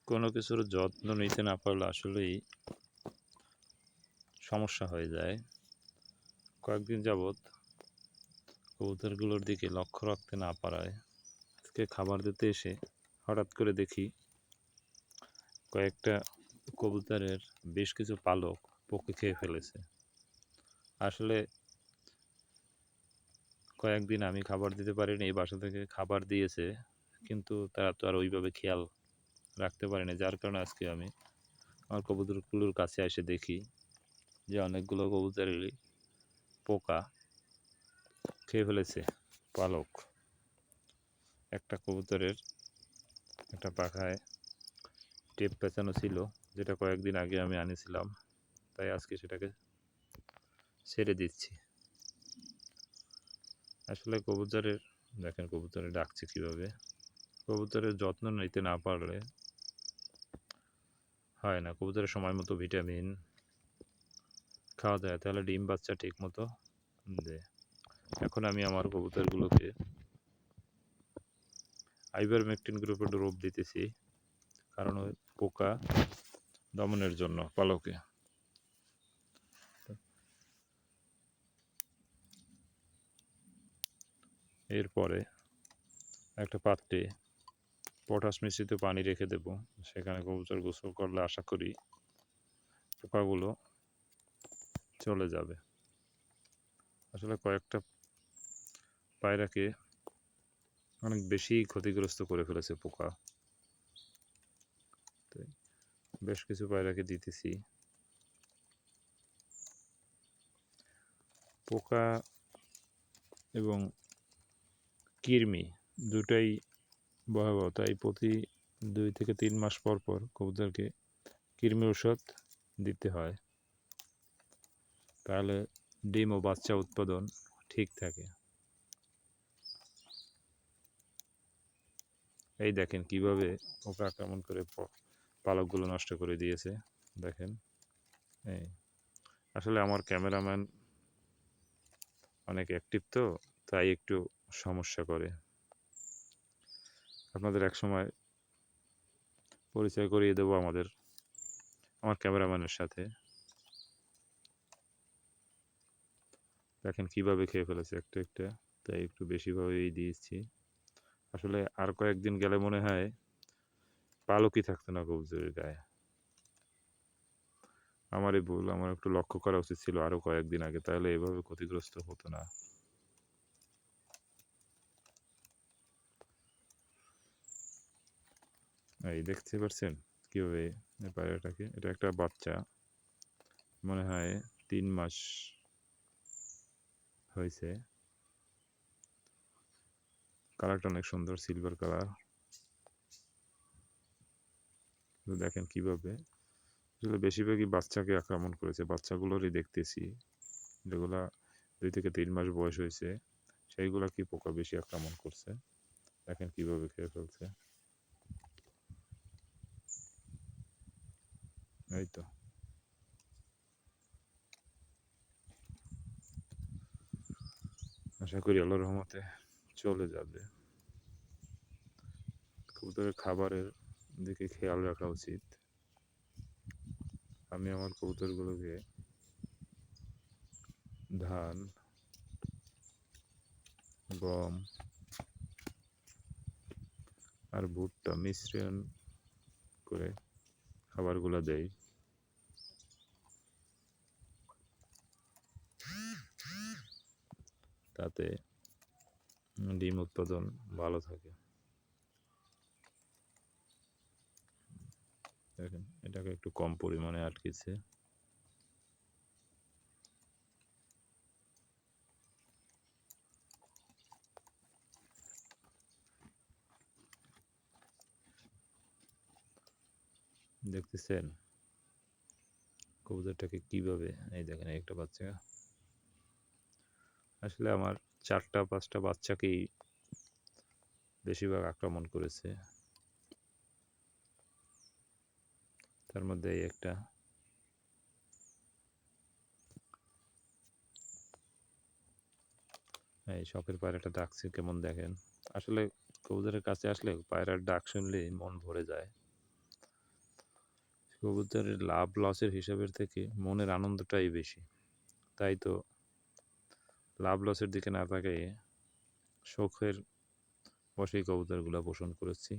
কোনো কিছুর যত্ন নিতে না পারলে আসলেই সমস্যা হয়ে যায়। কয়েকদিন যাবৎ কবুতরগুলোর দিকে লক্ষ্য রাখতে না পারায় আজকে খাবার দিতে এসে হঠাৎ করে দেখি কয়েকটা কবুতরের বেশ কিছু পালক পোকে খেয়ে ফেলেছে। আসলে কয়েকদিন আমি খাবার দিতে পারিনি, বাসা থেকে খাবার দিয়েছে, কিন্তু তারা তো আর ওইভাবে খেয়াল রাখতে পারেনি, যার কারণে আজকে আমি আমার কবুতরগুলোর কাছে এসে দেখি যে অনেকগুলো কবুতরেরই পোকা খেয়ে ফেলেছে পালক। একটা কবুতরের একটা পাখায় টেপ পেঁচানো ছিল, যেটা কয়েকদিন আগে আমি আনিছিলাম, তাই আজকে সেটাকে ছেড়ে দিচ্ছি। আসলে কবুতরের দেখেন কবুতরে ডাকছে কীভাবে। কবুতরের যত্ন নিতে না পারলে হয় না। কবুতরের সময় মতো ভিটামিন খাওয়া যায়, তাহলে ডিম বাচ্চা ঠিক মতো দেয়। এখন আমি আমার কবুতরগুলোকে আইভারমেকটিন গ্রুপের ড্রপ দিতেছি, কারণ ওই পোকা দমনের জন্য পালকে। এরপরে একটা পাত্রে পটাশ মিশ্রিত পানি রেখে দেব, সেখানে কবুতর গোসল করলে আশা করি পোকাগুলো চলে যাবে। আসলে কয়েকটা পায়রাকে অনেক বেশি ক্ষতিগ্রস্ত করে ফেলেছে পোকা, তো বেশ কিছু পায়রাকে দিতেছি। পোকা এবং কৃমি দুটাই ভয়াবহ, তাই প্রতি 2 থেকে 3 মাস পর পর কবুতরকে কৃমি ওষুধ দিতে হয়, তাহলে ডিম ও বাচ্চা উৎপাদন ঠিক থাকে। এই দেখেন কিভাবে পোকা আক্রমণ করে পালকগুলো নষ্ট করে দিয়েছে। দেখেন, এই আসলে আমার ক্যামেরাম্যান অনেক অ্যাক্টিভ, তো তাই একটু সমস্যা করে। আপনাদের এক সময় পরিচয় করিয়ে দেবো আমার ক্যামেরাম্যানের সাথে। দেখেন কিভাবে খেয়ে ফেলেছে একটা একটা, তাই একটু বেশিভাবেই দিয়েছি। আসলে আর কয়েকদিন গেলে মনে হয় পালকই থাকতো না কবুতরের গায়ে। আমারই ভুল, আমার একটু লক্ষ্য করা উচিত ছিল আরো কয়েকদিন আগে, তাহলে এভাবে ক্ষতিগ্রস্ত হতো না। এই দেখতে পাচ্ছেন কিভাবে পায়রাটাকে, এটা একটা বাচ্চা, মনে হয় 3 মাস হয়েছে। কালারটা অনেক সুন্দর, সিলভার কালার। দেখেন কিভাবে আসলে বেশিরভাগই বাচ্চাকে আক্রমণ করেছে, বাচ্চাগুলোরই দেখতেছি যেগুলা 2 থেকে 3 মাস বয়স হয়েছে, সেইগুলা কি পোকা বেশি আক্রমণ করছে। দেখেন কিভাবে খেয়ে ফেলছে। এই তো আশা করি আল্লাহর রহমতে চলে যাবে। কবুতরের খাবারের দিকে খেয়াল রাখা উচিত। আমি আমার কবুতরগুলোকে ধান, গম আর ভুট্টা মিশ্রণ করে খাবারগুলো দেই, তাতে ডিম উৎপাদন ভালো থাকে। দেখেন এটাকে একটু কম পরিমাণে আটকেছে। দেখতেছেন কবুতরটাকে কিভাবে, এই দেখেন একটা বাচ্চা। আসলে আমার 4-5টা বাচ্চাকেই বেশিরভাগ আক্রমণ করেছে, তার মধ্যে এই একটা। এই শখের পায়রাটা ডাকছে কেমন দেখেন। আসলে কবুতরের কাছে আসলে পায়রার ডাক শুনলে মন ভরে যায়। কবুতরের লাভ লসের হিসাবের থেকে মনের আনন্দটাই বেশি। তাই তো লাভ লসের দিকে না তাকিয়ে শখের বশেই কবুতরগুলো পোষণ করেছি।